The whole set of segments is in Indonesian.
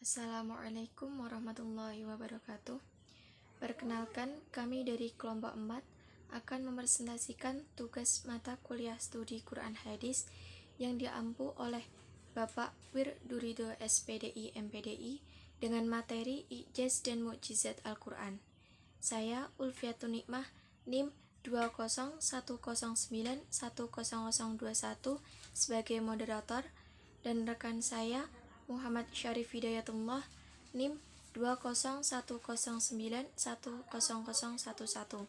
Assalamualaikum warahmatullahi wabarakatuh. Perkenalkan, kami dari kelompok 4 akan mepresentasikan tugas mata kuliah studi Quran Hadis yang diampu oleh Bapak Wirdurido SPDI MPDI dengan materi Ijaz dan Mukjizat Al-Quran. Saya Ulfiatun Nikmah, NIM 20109100021 sebagai moderator, dan rekan saya Muhammad Syarif Hidayatullah, NIM 20109100011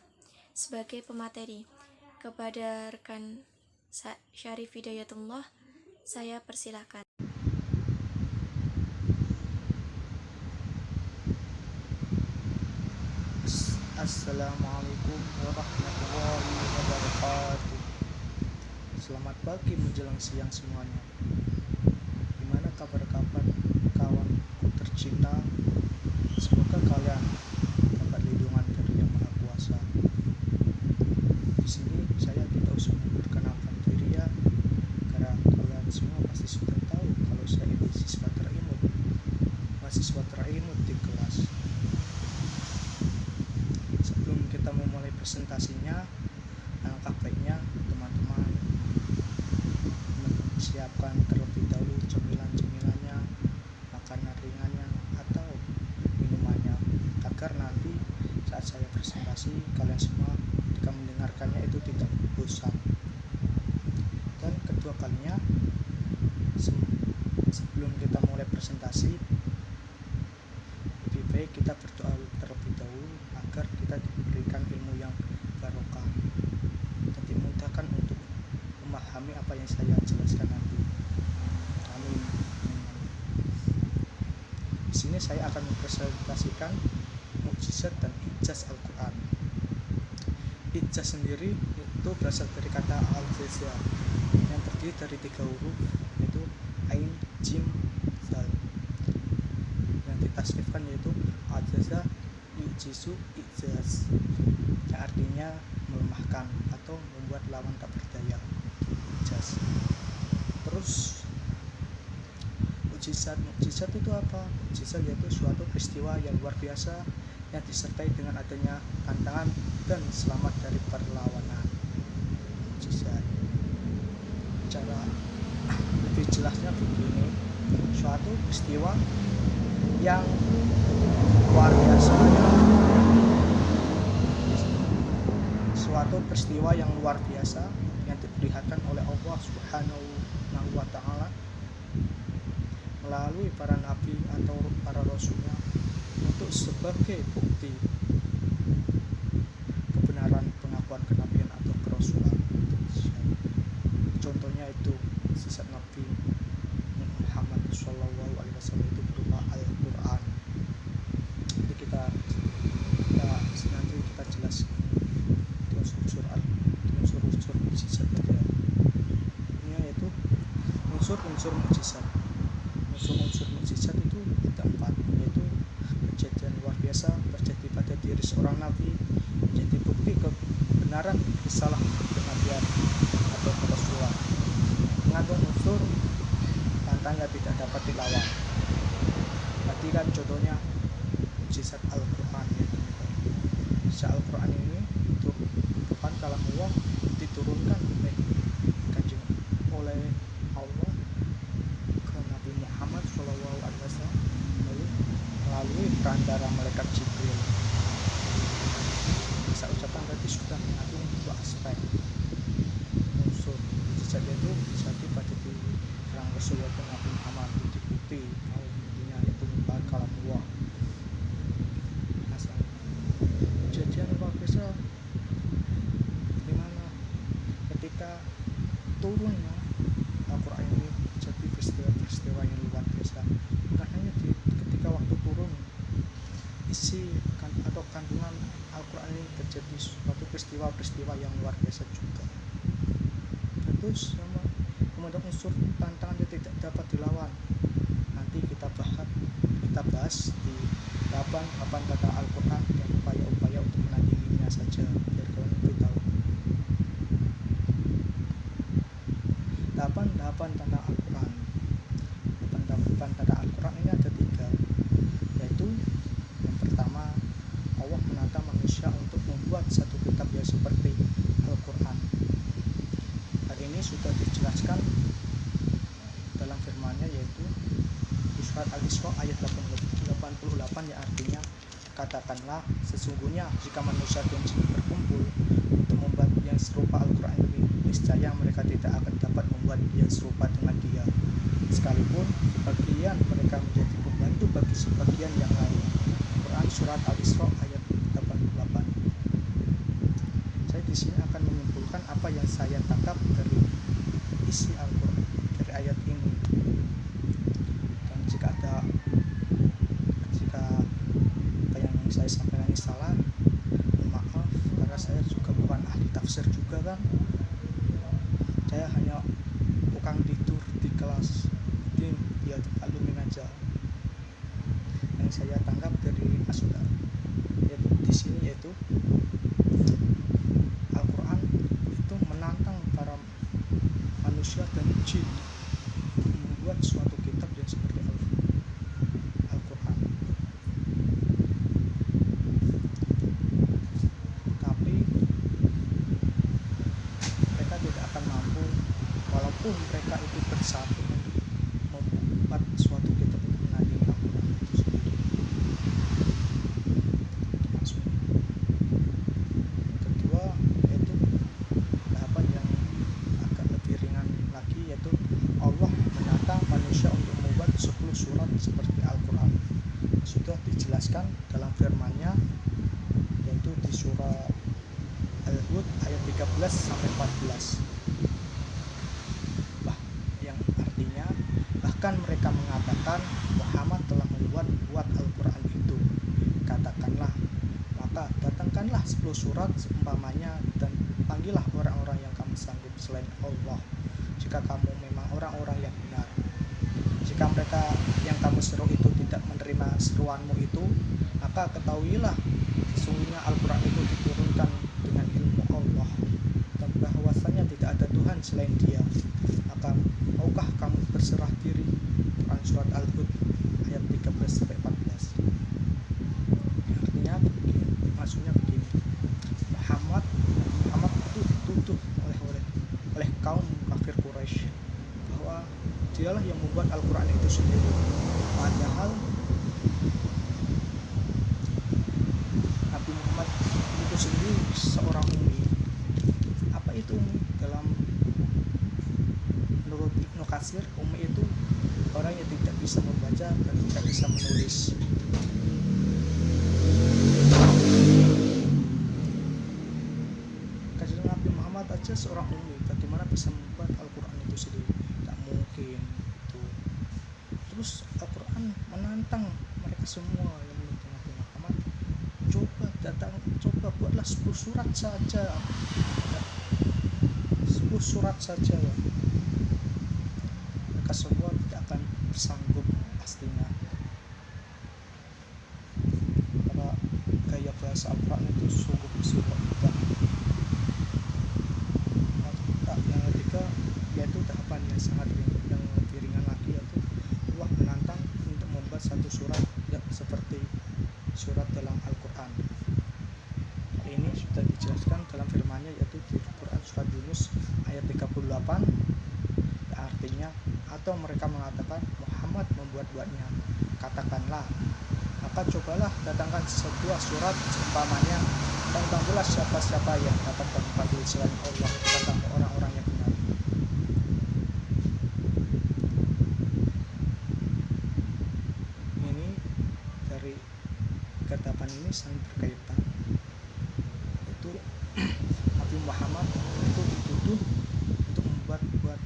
sebagai pemateri. Kepada rekan Syarif Hidayatullah, saya persilakan. Assalamualaikum warahmatullahi wabarakatuh. Selamat pagi menjelang siang semuanya. Gimana kabar-kabar kawanku tercinta? Semoga kalian dapat lindungan dari Yang Maha Kuasa. Di sini saya tidak usah memperkenalkan diri ya, karena kalian semua pasti sudah tahu kalau saya ini mahasiswa terimut di kelas. Sebelum kita memulai presentasinya, alangkah baiknya teman-teman siapkan terlebih dahulu cemilan-cemilannya, makanan ringannya atau minumannya, agar nanti saat saya presentasi kalian semua ketika mendengarkannya itu tidak bosan. Dan kedua kalinya, sebelum kita mulai presentasi, lebih baik kita berdoa terlebih dahulu agar kita diberikan ilmu yang barokah dan dimudahkan untuk memahami apa yang saya jelaskan nanti. Amin. Di sini saya akan mempresentasikan mukjizat dan ijaz Al-Quran. Ijaz sendiri itu berasal dari kata al-jaza yang terdiri dari 3 huruf, yaitu ain, jim, zal. Yang ditasrifkan yaitu al-jaza, yujizu, ijaz, yang artinya melemahkan atau membuat lawan tak berdaya. Ijaz. Terus mukjizat itu apa? Mukjizat yaitu suatu peristiwa yang luar biasa yang disertai dengan adanya tantangan dan selamat dari perlawanan. Mukjizat. Cara lebih jelasnya begini, suatu peristiwa yang luar biasa yang diperlihatkan oleh Allah Subhanahu wa Ta'ala melalui para nabi atau para rasulnya untuk sebagai bukti kebenaran pengakuan kenabian atau kerasulan. Contohnya itu sifat Nabi Muhammad SAW itu berupa Al-Quran. Jadi nanti kita jelaskan di unsur-unsur mukjizat saja. Ini yaitu unsur-unsur mukjizat. Unsur-unsur mukjizat itu ada 4, yaitu kejadian luar biasa terjadi pada diri seorang nabi, menjadi bukti kebenaran risalah kenabian atau kerasulan, mengandung unsur tantangan tidak dapat dilawan. Tadi kan contohnya mukjizat Al-Quran, yaitu Al-Quran ini merupakan kalam Allah, diturunkan oleh Allah ke Nabi Muhammad SAW melalui perantara malaikat Jibril. Bisa ucapan tadi sudah mengandung 2 aspek unsur mukjizat, yaitu bisa pada di perang Rasulullah Nabi Muhammad itu bukti bahwa intinya itu merupakan kalam Allah. Kejadian luar biasa dimana ketika turunnya Al-Quran ini jadi peristiwa yang luar biasa. Bukan hanya ketika waktu turun, isi atau kandungan Al-Quran ini terjadi suatu peristiwa yang luar biasa juga. Tentu sama kemudian unsur tantangan yang tidak dapat dilawan. Nanti kita bahas di tahapan tata Al-Quran dan upaya-upaya untuk menandinginya saja, biar kalian lebih tahu. Tahapan tata Al-Quran. Tahapan tata Al-Quran ini ada 3. surat Al-Isra ayat 88 yang artinya, katakanlah sesungguhnya jika manusia dan jin berkumpul untuk membuat yang serupa Al-Quran ini, niscaya mereka tidak akan dapat membuat yang serupa dengan dia, sekalipun sebagian mereka menjadi pembantu bagi sebagian yang lain. Quran surat Al-Isra ayat 88. Saya di sini akan menyimpulkan apa yang saya tangkap dari isi Al-Quran, dari ayat ini. Dan jika apa yang saya sampaikan ini salah, maaf, karena saya juga bukan ahli tafsir juga kan. Saya hanya tukang tidur di kelas, jadi ya maklumin aja. Yang saya tangkap dari maksud di sini yaitu Al-Quran itu menantang para manusia dan jin membuat suatu kitab yang seperti Al-Quran. Tapi mereka tidak akan mampu, walaupun mereka itu bersatu membuat suatu kitab untuk menandingi Al-Quran itu sendiri. Kedua, yaitu tahapan yang agak lebih ringan lagi, yaitu Allah menantang manusia untuk membuat 10 surat seperti Al-Quran. Sudah dijelaskan dalam firman-Nya, yaitu di surah Al-Hud ayat 13-14. Yang artinya, bahkan mereka mengatakan Muhammad telah membuat Al-Quran itu. Katakanlah, maka datangkanlah 10 surat seumpamanya dan panggillah orang-orang yang kamu sanggup selain Allah, jika kamu memang orang-orang yang benar. Jika mereka yang kamu seru itu tidak menerima seruanmu itu, maka ketahuilah sesungguhnya Al-Quran itu diturunkan dengan ilmu Allah, dan bahwasanya tidak ada Tuhan selain Dia. Maka maukah kamu berserah diri? Quran surat Al-Hud ayat 13-14. Artinya begini, maksudnya begini, Muhammad itu dituduh oleh kaum kafir Quraisy bahwa dialah yang membuat Al-Quran itu sendiri, padahal Nabi Muhammad itu sendiri seorang ummi. Apa itu ummi? Menurut Ibnu Katsir, ummi itu orang yang tidak bisa membaca dan tidak bisa menulis. Kajian Nabi Muhammad aja seorang ummi, bagaimana bisa membuat Al-Quran itu sendiri? Tak mungkin itu. Terus Al-Quran menantang mereka semua yang mengikuti Nabi Muhammad, coba buatlah 10 surat saja, 10 surat saja. Mereka semua tidak akan sanggup pastinya, karena gaya bahasa Al-Quran itu sungguh indah. Yang ketiga, yaitu tahapan yang sangat yang lebih ringan lagi, yaitu Allah menantang untuk membuat satu surat yang seperti surat dalam Al-Quran. Hal ini sudah dijelaskan dalam firman-Nya, yaitu di Quran surat Yunus ayat 38, artinya, atau mereka mengatakan Muhammad membuat-buatnya. Katakanlah, maka cobalah datangkan sebuah surat seumpamanya, dan panggillah siapa-siapa yang dapat kamu panggil selain Allah, kata orang-orang yang benar. Ini dari ketapan ini saling berkaitan. Itu Nabi Muhammad itu dituduh untuk membuat Al-Quran.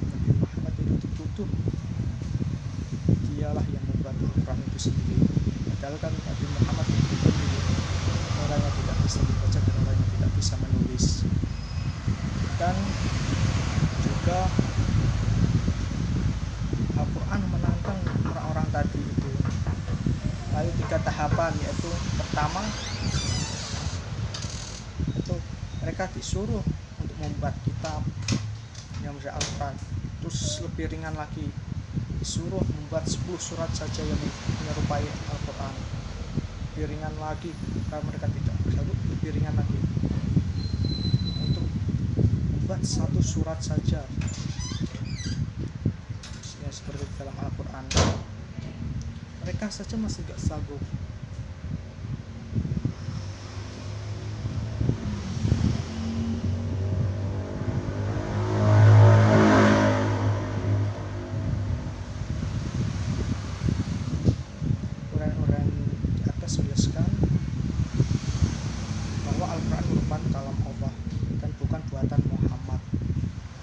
Nabi Muhammad itu dituduh dialah yang membuat Al-Quran itu sendiri, padahal kan Nabi Muhammad itu orang yang tidak bisa membaca dan orang yang tidak bisa menulis. Dan juga Al-Quran menantang orang-orang tadi itu. Lalu 3 tahapan, yaitu pertama itu mereka disuruh untuk membuat kitab yang berbahasa Al-Quran. Terus lebih ringan lagi, disuruh membuat 10 surat saja yang menyerupai Al-Quran. Lebih ringan lagi, karena mereka tidak bersatu, lebih ringan lagi. satu surat saja, ya, seperti dalam Al-Quran, mereka saja masih gak sanggup. Orang-orang di atas menjelaskan bahwa Al-Quran merupakan kalam Allah dan bukan buatan Muhammad,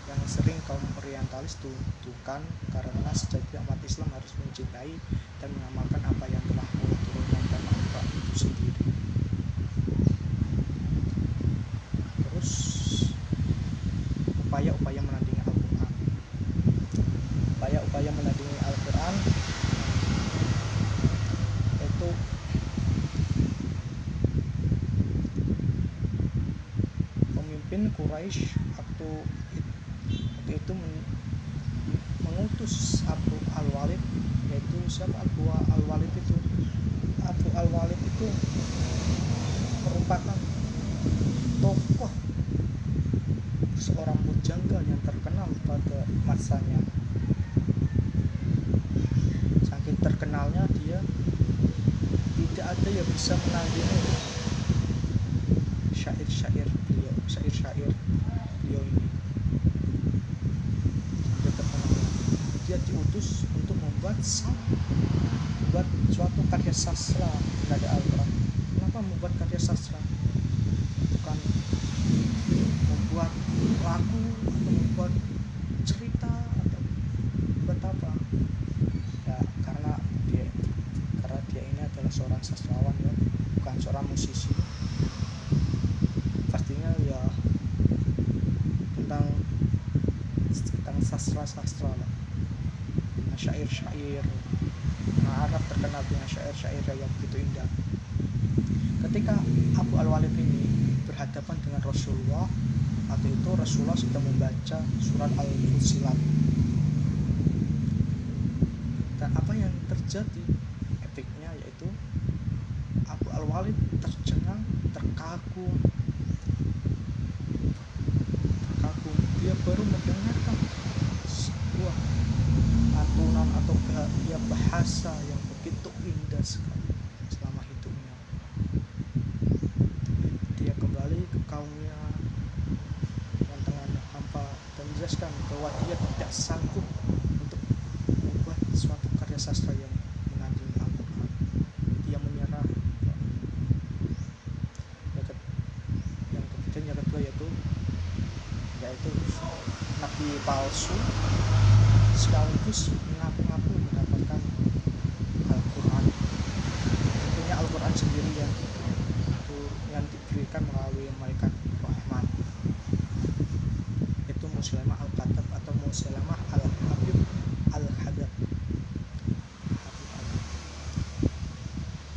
yang sering kaum orientalis tuduhkan karena sejatinya umat Islam harus mencintai dan mengamalkan apa yang telah Allah turunkan dalam Al-Quran itu sendiri. Terus upaya-upaya menandingi Al-Quran. Upaya-upaya menandingi Al-Quran itu pemimpin Quraisy waktu itu mengutus Abu Al-Walid, yaitu siapa Abu Al-Walid itu? Abu Al-Walid itu merupakan tokoh seorang pujangga yang terkenal pada masanya. Saking terkenalnya dia, tidak ada yang bisa menandingi syair-syair beliau ini. Dia diutus untuk membuat suatu karya sastra dari Al-Quran. Kenapa membuat karya sastra? Bukan membuat lagu atau membuat cerita atau membuat apa? Ya, karena dia ini adalah seorang sastrawan, ya, bukan seorang musisi. Pastinya ya tentang sastra lah, syair-syair. Arab terkenal dengan syair-syair yang begitu indah. Ketika Abu Al-Walid ini berhadapan dengan Rasulullah, waktu itu Rasulullah sedang membaca surat Al-Fussilat. Dan apa yang terjadi epiknya yaitu Abu Al-Walid tercengang, terkagum. Dia baru mendengarkan sebuah lantunan atau bahasa yang begitu indah sekali selama hidupnya. Dia kembali ke kaumnya yang tengah hampa dan menjelaskan bahwa dia tidak sanggup untuk membuat suatu karya sastra yang menandingi Al-Quran. Dia menyerah. Yang kedua yaitu nabi palsu sekaligus mengaku-ngaku mendapatkan Al-Quran. Tentunya Al-Quran sendiri yang diberikan melalui malaikat Rahman, itu Musailamah Al-Kadzdzab atau Musailamah Al-Habib Al-Hadab.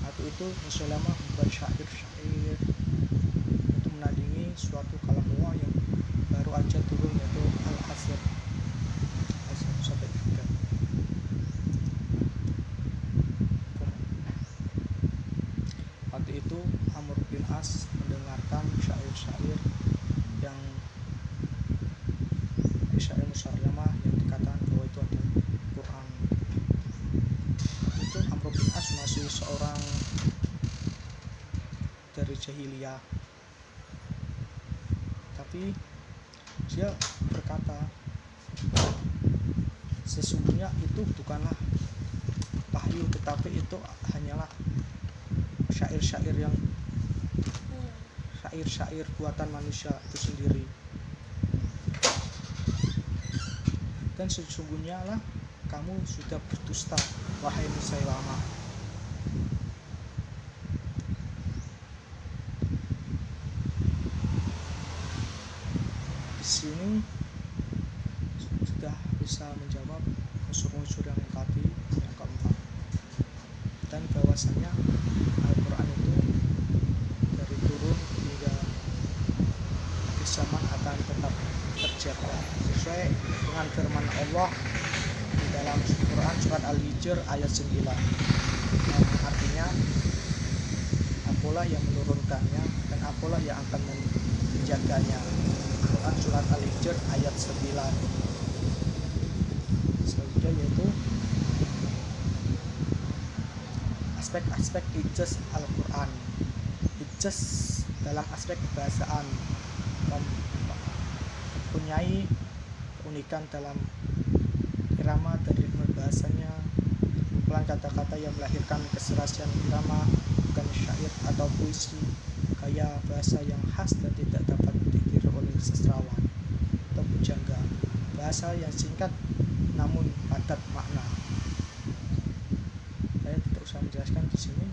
Waktu itu Musailamah membuat syair-syair untuk menandingi suatu kalam Allah yang baru aja turun, yaitu Al-Asr sampai 3. Waktu itu Amr bin As mendengarkan syair-syair yang syair Musailamah yang dikatakan bahwa itu adalah Quran. Itu Amr bin As masih seorang dari jahiliyah, tapi dia berkata sesungguhnya itu bukanlah wahyu, tetapi itu hanyalah syair-syair buatan manusia itu sendiri. Dan sesungguhnya lah kamu sudah berdusta, wahai Musailamah. Di sini sudah bisa menjawab unsur-unsur yang tadi yang keempat, dan bahwasanya Al-Quran itu dari turun hingga akhir zaman akan tetap terjaga sesuai dengan firman Allah di dalam Quran surat Al-Hijr ayat 9, yang artinya akulah yang menurunkannya dan akulah yang akan menjaganya. Quran surat Al-Hijr ayat 9. Selanjutnya yaitu aspek-aspek ijaz Al-Quran. Ijaz dalam aspek kebahasaan mempunyai keunikan dalam irama dan ritme bahasanya, kumpulan kata-kata yang melahirkan keserasian irama, bukan syair atau puisi, gaya bahasa yang khas dan tidak dapat ditiru oleh sastrawan atau pujangga, bahasa yang singkat namun padat makna. Saya tidak usah menjelaskan di sini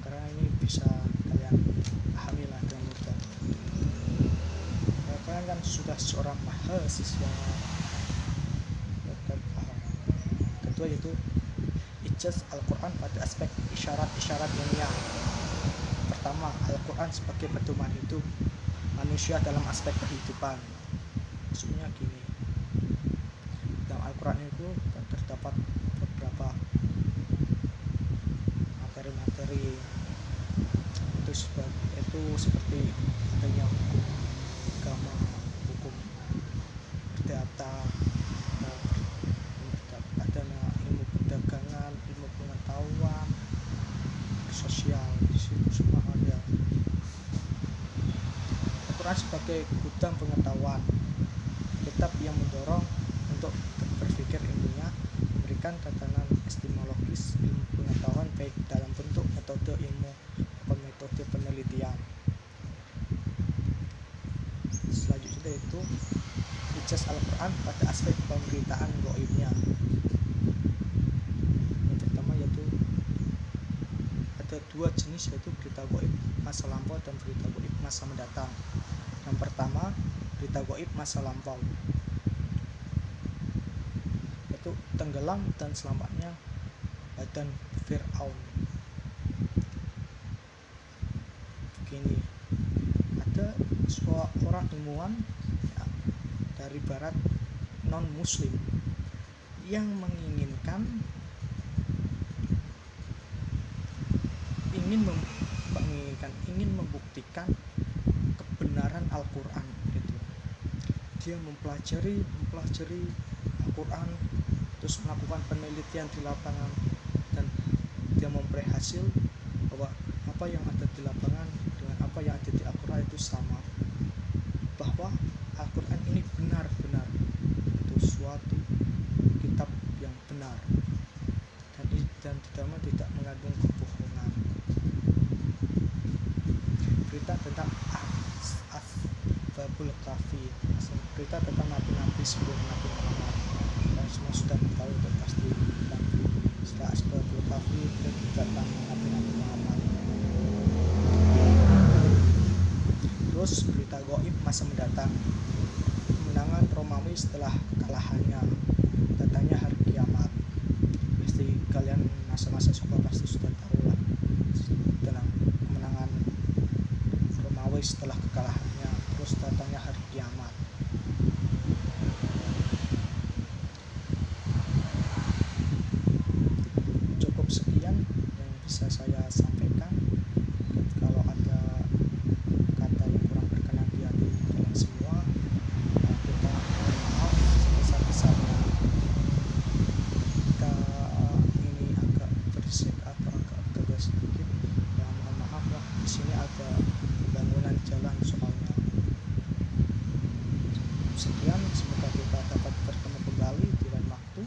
karena ini bisa kalian pahami lah dengan mudah. Kalian kan sudah seorang mahasiswa, paham. Kedua yaitu ijaz Al-Quran pada aspek isyarat-isyarat ilmiah. Pertama, Al-Quran sebagai pedoman hidup manusia dalam aspek kehidupan. Maksudnya gini, dalam Al-Quran itu terdapat beberapa materi-materi itu seperti adanya hukum agama, hukum perdata, adanya ilmu perdagangan, ilmu pengetahuan, sosial, di situ semua ada. Al-Quran sebagai gudang pengetahuan, kitab yang mendorong untuk berpikir ilmiah, memberikan tatanan epistemologis ilmu pengetahuan baik dalam bentuk metode ilmu maupun metode penelitian. Selanjutnya yaitu ijaz Al-Quran pada aspek pemberitaan gaibnya. Yang pertama yaitu ada dua jenis, yaitu berita gaib masa lampau dan berita gaib masa mendatang. Yang pertama, berita gaib masa lampau, yaitu tenggelam dan selamatnya badan Fir'aun. Begini, ada seorang ilmuwan dari barat non muslim yang ingin membuktikan kebenaran Al-Quran gitu. Dia mempelajari Al-Quran, terus melakukan penelitian di lapangan, dan dia memperoleh hasil bahwa apa yang ada di lapangan dengan apa yang ada di Al-Quran itu sama, bahwa Al-Quran ini benar-benar itu suatu kitab yang benar dan tidak mengandung kebohongan. Berita tentang Ashabul Kahfi, berita tentang nabi-nabi sebelum Nabi Muhammad, dan semua sudah tahu dan pasti. Setelah Ashabul Kahfi tentang nabi-nabi Muhammad. Terus berita gaib masa mendatang, kemenangan Romawi setelah kekalahannya, datangnya hari kiamat. Pasti kalian masa-masa sekolah pasti sudah tahu lah tentang kemenangan Romawi setelah kekalahannya, terus datangnya hari kiamat. Cukup sekian yang bisa saya sampaikan. Kalau ada kata yang kurang berkenan di hati kalian semua, kita mohon maaf sebesar-besarnya. Jika ini agak berisik atau agak gagal sedikit, ya mohon maaf lah. Di sini ada pembangunan jalan soalnya. Sekian, semoga kita dapat bertemu kembali di lain waktu.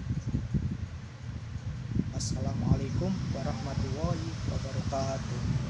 Assalamualaikum warahmatullahi wabarakatuh.